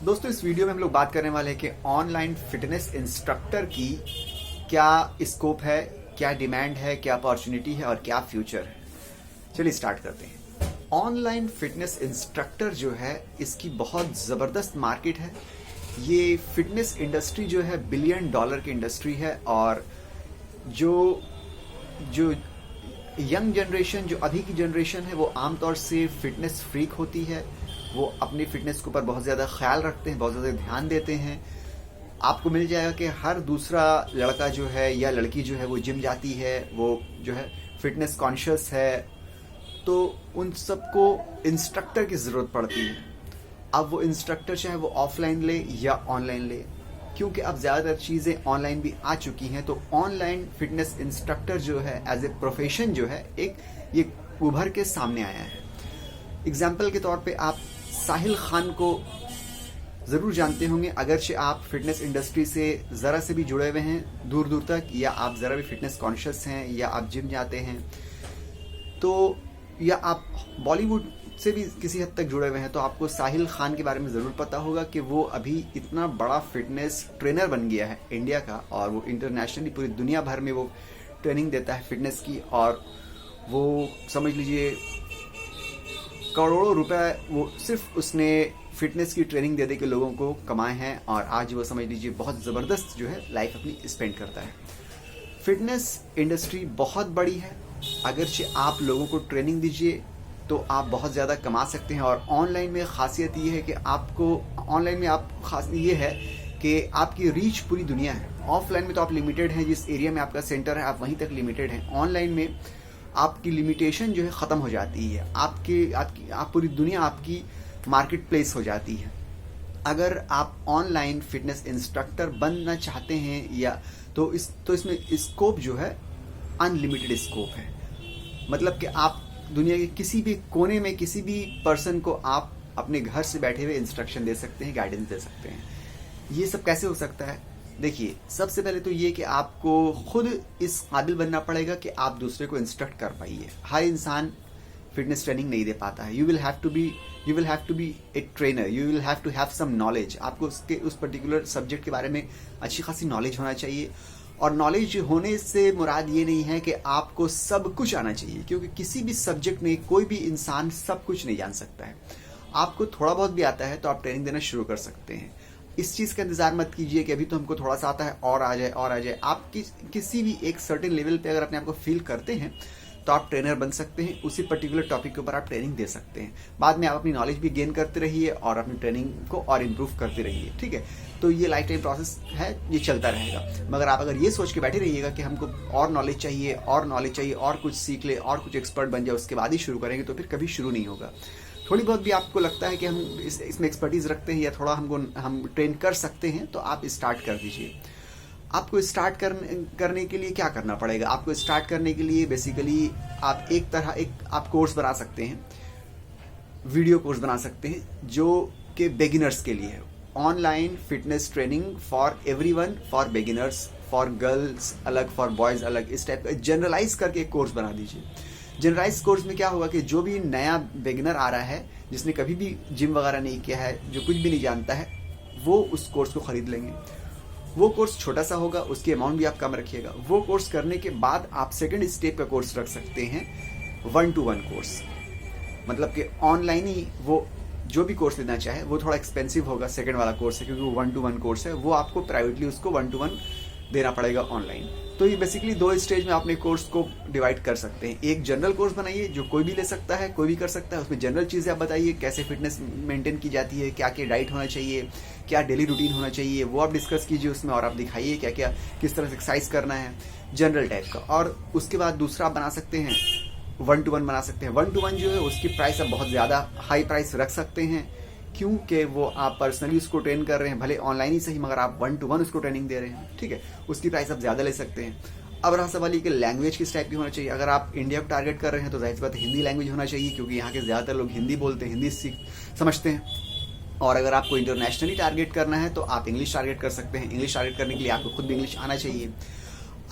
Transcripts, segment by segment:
दोस्तों इस वीडियो में हम लोग बात करने वाले हैं कि ऑनलाइन फिटनेस इंस्ट्रक्टर की क्या स्कोप है, क्या डिमांड है, क्या अपॉर्चुनिटी है और क्या फ्यूचर है। चलिए स्टार्ट करते हैं। ऑनलाइन फिटनेस इंस्ट्रक्टर जो है इसकी बहुत ज़बरदस्त मार्केट है। ये फिटनेस इंडस्ट्री जो है $1 बिलियन की इंडस्ट्री है और जो जो यंग जनरेशन, जो अभी की जनरेशन है, वो आमतौर से फिटनेस फ्रीक होती है। वो अपनी फिटनेस के ऊपर बहुत ज़्यादा ख्याल रखते हैं, बहुत ज़्यादा ध्यान देते हैं। आपको मिल जाएगा कि हर दूसरा लड़का जो है या लड़की जो है वो जिम जाती है, वो जो है फिटनेस कॉन्शियस है, तो उन सबको इंस्ट्रक्टर की ज़रूरत पड़ती है। अब वो इंस्ट्रक्टर चाहे वो ऑफलाइन ले या ऑनलाइन ले, क्योंकि अब ज़्यादातर चीज़ें ऑनलाइन भी आ चुकी हैं, तो ऑनलाइन फिटनेस इंस्ट्रक्टर जो है एज ए प्रोफेशन जो है ये उभर के सामने आया है। एग्जाम्पल के तौर पे आप साहिल खान को ज़रूर जानते होंगे, अगरचे आप फिटनेस इंडस्ट्री से ज़रा से भी जुड़े हुए हैं दूर दूर तक, या आप ज़रा भी फिटनेस कॉन्शियस हैं, या आप जिम जाते हैं, तो या आप बॉलीवुड से भी किसी हद तक जुड़े हुए हैं, तो आपको साहिल खान के बारे में ज़रूर पता होगा कि वो अभी इतना बड़ा फिटनेस ट्रेनर बन गया है इंडिया का, और वो इंटरनेशनली पूरी दुनिया भर में वो ट्रेनिंग देता है फिटनेस की। और वो समझ लीजिए करोड़ों रुपए वो सिर्फ उसने फिटनेस की ट्रेनिंग दे के लोगों को कमाए हैं, और आज वो समझ लीजिए बहुत ज़बरदस्त जो है लाइफ अपनी स्पेंड करता है। फिटनेस इंडस्ट्री बहुत बड़ी है, अगरचे आप लोगों को ट्रेनिंग दीजिए तो आप बहुत ज़्यादा कमा सकते हैं। और ऑनलाइन में खासियत ये है कि खास ये है कि आपकी रीच पूरी दुनिया है। ऑफलाइन में तो आप लिमिटेड हैं, जिस एरिया में आपका सेंटर है आप वहीं तक लिमिटेड हैं। ऑनलाइन में आपकी लिमिटेशन जो है ख़त्म हो जाती है, आप पूरी दुनिया आपकी मार्केट प्लेस हो जाती है। अगर आप ऑनलाइन फिटनेस इंस्ट्रक्टर बनना चाहते हैं या तो इसमें स्कोप जो है अनलिमिटेड स्कोप है। मतलब कि आप दुनिया के किसी भी कोने में किसी भी पर्सन को आप अपने घर से बैठे हुए इंस्ट्रक्शन दे सकते हैं, गाइडेंस दे सकते हैं। ये सब कैसे हो सकता है? देखिए, सबसे पहले तो ये कि आपको खुद इस काबिल बनना पड़ेगा कि आप दूसरे को इंस्ट्रक्ट कर पाइए। हर इंसान फिटनेस ट्रेनिंग नहीं दे पाता है। You will have to be a trainer, you will have to have some knowledge. आपको उस पर्टिकुलर सब्जेक्ट के बारे में अच्छी खासी नॉलेज होना चाहिए। और नॉलेज होने से मुराद ये नहीं है कि आपको सब कुछ आना चाहिए, क्योंकि किसी भी सब्जेक्ट में कोई भी इंसान सब कुछ नहीं जान सकता है। आपको थोड़ा बहुत भी आता है तो आप ट्रेनिंग देना शुरू कर सकते हैं। इस चीज़ का इंतजार मत कीजिए कि अभी तो हमको थोड़ा सा आता है और आ जाए। आप किसी भी एक सर्टेन लेवल पे अगर अपने आप को फील करते हैं तो आप ट्रेनर बन सकते हैं। उसी पर्टिकुलर टॉपिक के ऊपर आप ट्रेनिंग दे सकते हैं। बाद में आप अपनी नॉलेज भी गेन करते रहिए और अपनी ट्रेनिंग को और इम्प्रूव करते रहिए। ठीक है, तो ये लाइफ टाइम प्रोसेस है, ये चलता रहेगा। मगर आप अगर ये सोच के बैठे रहिएगा कि हमको और नॉलेज चाहिए और कुछ सीख ले और कुछ एक्सपर्ट बन जाए उसके बाद ही शुरू करेंगे, तो फिर कभी शुरू नहीं होगा। थोड़ी बहुत भी आपको लगता है कि हम इसमें एक्सपर्टीज रखते हैं या थोड़ा हम ट्रेन कर सकते हैं, तो आप स्टार्ट कर दीजिए। आपको स्टार्ट करने के लिए क्या करना पड़ेगा? आपको स्टार्ट करने के लिए बेसिकली आप आप कोर्स बना सकते हैं, वीडियो कोर्स बना सकते हैं जो कि बिगिनर्स के लिए है। Online fitness training for everyone, for beginners, for girls अलग, फॉर बॉयज अलग, इस टाइप का जनरलाइज करके एक कोर्स बना दीजिए। जनरलाइज कोर्स में क्या होगा कि जो भी नया बिगिनर आ रहा है, जिसने कभी भी जिम वगैरह नहीं किया है, जो कुछ भी नहीं जानता है, वो उस कोर्स को खरीद लेंगे। वो कोर्स छोटा सा होगा, उसकी अमाउंट भी आप कम रखिएगा। वो कोर्स करने के बाद आप सेकंड स्टेप का कोर्स रख सकते हैं, 1-to-1 कोर्स। मतलब कि ऑनलाइन ही वो जो भी कोर्स लेना चाहे, वो थोड़ा एक्सपेंसिव होगा सेकंड वाला कोर्स है, क्योंकि वो 1-to-1 कोर्स है। वो आपको प्राइवेटली उसको 1-to-1 देना पड़ेगा ऑनलाइन। तो ये बेसिकली 2 स्टेज में अपने कोर्स को डिवाइड कर सकते हैं। एक जनरल कोर्स बनाइए जो कोई भी ले सकता है, कोई भी कर सकता है। उसमें जनरल चीज़ें आप बताइए, कैसे फिटनेस मेंटेन की जाती है, क्या क्या डाइट होना चाहिए, क्या डेली रूटीन होना चाहिए, वो आप डिस्कस कीजिए उसमें, और आप दिखाइए क्या क्या किस तरह से एक्सरसाइज करना है, जनरल टाइप का। और उसके बाद दूसरा आप बना सकते हैं 1-to-1 बना सकते हैं। 1-to-1 जो है उसकी प्राइस आप बहुत ज़्यादा हाई प्राइस रख सकते हैं, क्योंकि वो आप पर्सनली उसको ट्रेन कर रहे हैं, भले ऑनलाइन ही सही, मगर आप 1-to-1 उसको ट्रेनिंग दे रहे हैं। ठीक है, उसकी प्राइस आप ज़्यादा ले सकते हैं। अब रहा सवाल ये कि लैंग्वेज किस टाइप की होना चाहिए। अगर आप इंडिया को टारगेट कर रहे हैं तो जाहिर सी बात हिंदी लैंग्वेज होना चाहिए, क्योंकि यहाँ के ज़्यादातर लोग हिंदी बोलते हैं, हिंदी समझते हैं। और अगर आपको इंटरनेशनली टारगेट करना है तो आप इंग्लिश टारगेट कर सकते हैं। इंग्लिश टारगेट करने के लिए आपको खुद भी इंग्लिश आना चाहिए।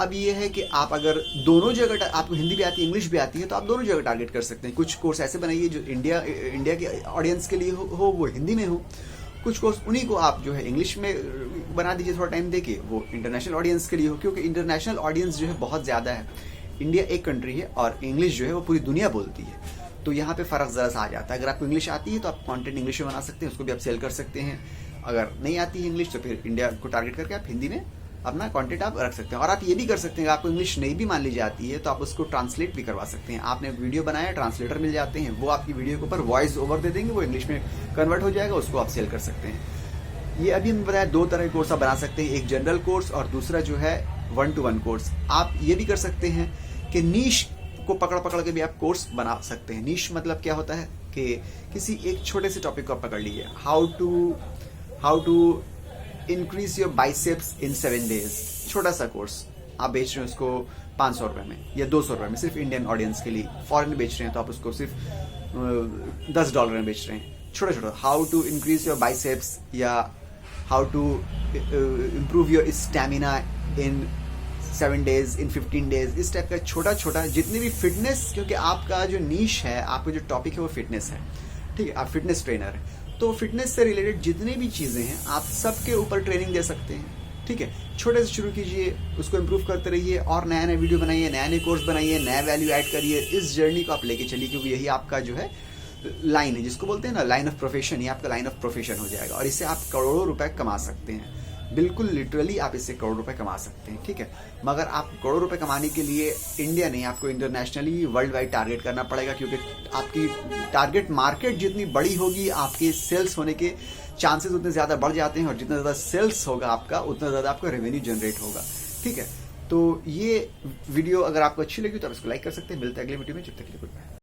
अब ये है कि आप अगर दोनों जगह, आपको हिंदी भी आती है, इंग्लिश भी आती है, तो आप दोनों जगह टारगेट कर सकते हैं। कुछ कोर्स ऐसे बनाइए जो इंडिया के ऑडियंस के लिए हो, वो हिंदी में हो, कुछ कोर्स उन्हीं को आप जो है इंग्लिश में बना दीजिए, थोड़ा टाइम देके, वो इंटरनेशनल ऑडियंस के लिए हो, क्योंकि इंटरनेशनल ऑडियंस जो है बहुत ज़्यादा है। इंडिया एक कंट्री है और इंग्लिश जो है वो पूरी दुनिया बोलती है, तो यहाँ पे फ़र्क ज़रा सा आ जाता है। अगर आपको इंग्लिश आती है तो आप कंटेंट इंग्लिश में बना सकते हैं, उसको भी आप सेल कर सकते हैं। अगर नहीं आती है इंग्लिश तो फिर इंडिया को टारगेट करके आप हिंदी में अपना कंटेंट आप रख सकते हैं। और आप ये भी कर सकते हैं, आपको इंग्लिश नहीं भी मान ली जाती है तो आप उसको ट्रांसलेट भी करवा सकते हैं। आपने वीडियो बनाया, ट्रांसलेटर मिल जाते हैं, वो आपकी वीडियो के ऊपर वॉइस ओवर दे देंगे, वो इंग्लिश में कन्वर्ट हो जाएगा, उसको आप सेल कर सकते हैं। ये अभी हमने बताया 2 तरह के कोर्स आप बना सकते हैं, एक जनरल कोर्स और दूसरा जो है 1-to-1 कोर्स। आप ये भी कर सकते हैं कि नीश को पकड़ के भी आप कोर्स बना सकते हैं। नीश मतलब क्या होता है कि किसी एक छोटे से टॉपिक को आप पकड़ लीजिए, how to increase your biceps in 7 days, छोटा सा कोर्स आप बेच रहे हैं उसको 500 रुपए में या 200 रुपए में, सिर्फ इंडियन ऑडियंस के लिए। फॉरेन में बेच रहे हैं तो आप उसको सिर्फ $10 में बेच रहे हैं। छोटा how to increase your biceps या how to improve your stamina in 7 days, in 15 days, इस टाइप का छोटा जितनी भी फिटनेस, क्योंकि आपका जो नीश है, आपका जो टॉपिक है वो फिटनेस है, ठीक है, आप फिटनेस ट्रेनर हैं, तो फिटनेस से रिलेटेड जितनी भी चीज़ें हैं आप सबके ऊपर ट्रेनिंग दे सकते हैं। ठीक है, छोटे से शुरू कीजिए, उसको इम्प्रूव करते रहिए और नया वीडियो बनाइए, नए कोर्स बनाइए, नया वैल्यू ऐड करिए। इस जर्नी को आप लेके चलिए, क्योंकि यही आपका जो है लाइन है, जिसको बोलते हैं ना लाइन ऑफ प्रोफेशन। ये आपका लाइन ऑफ प्रोफेशन हो जाएगा और इससे आप करोड़ों रुपए कमा सकते हैं। बिल्कुल लिटरली आप इससे करोड़ रुपए कमा सकते हैं। ठीक है, मगर आप करोड़ रुपए कमाने के लिए इंडिया नहीं, आपको इंटरनेशनली वर्ल्ड वाइड टारगेट करना पड़ेगा, क्योंकि आपकी टारगेट मार्केट जितनी बड़ी होगी आपके सेल्स होने के चांसेस उतने ज़्यादा बढ़ जाते हैं, और जितना ज़्यादा सेल्स होगा आपका उतना ज़्यादा आपका रेवेन्यू जनरेट होगा। ठीक है, तो ये वीडियो अगर आपको अच्छी लगी तो आप इसको लाइक कर सकते हैं। मिलते हैं अगले वीडियो में, जब तक के लिए गुड बाय।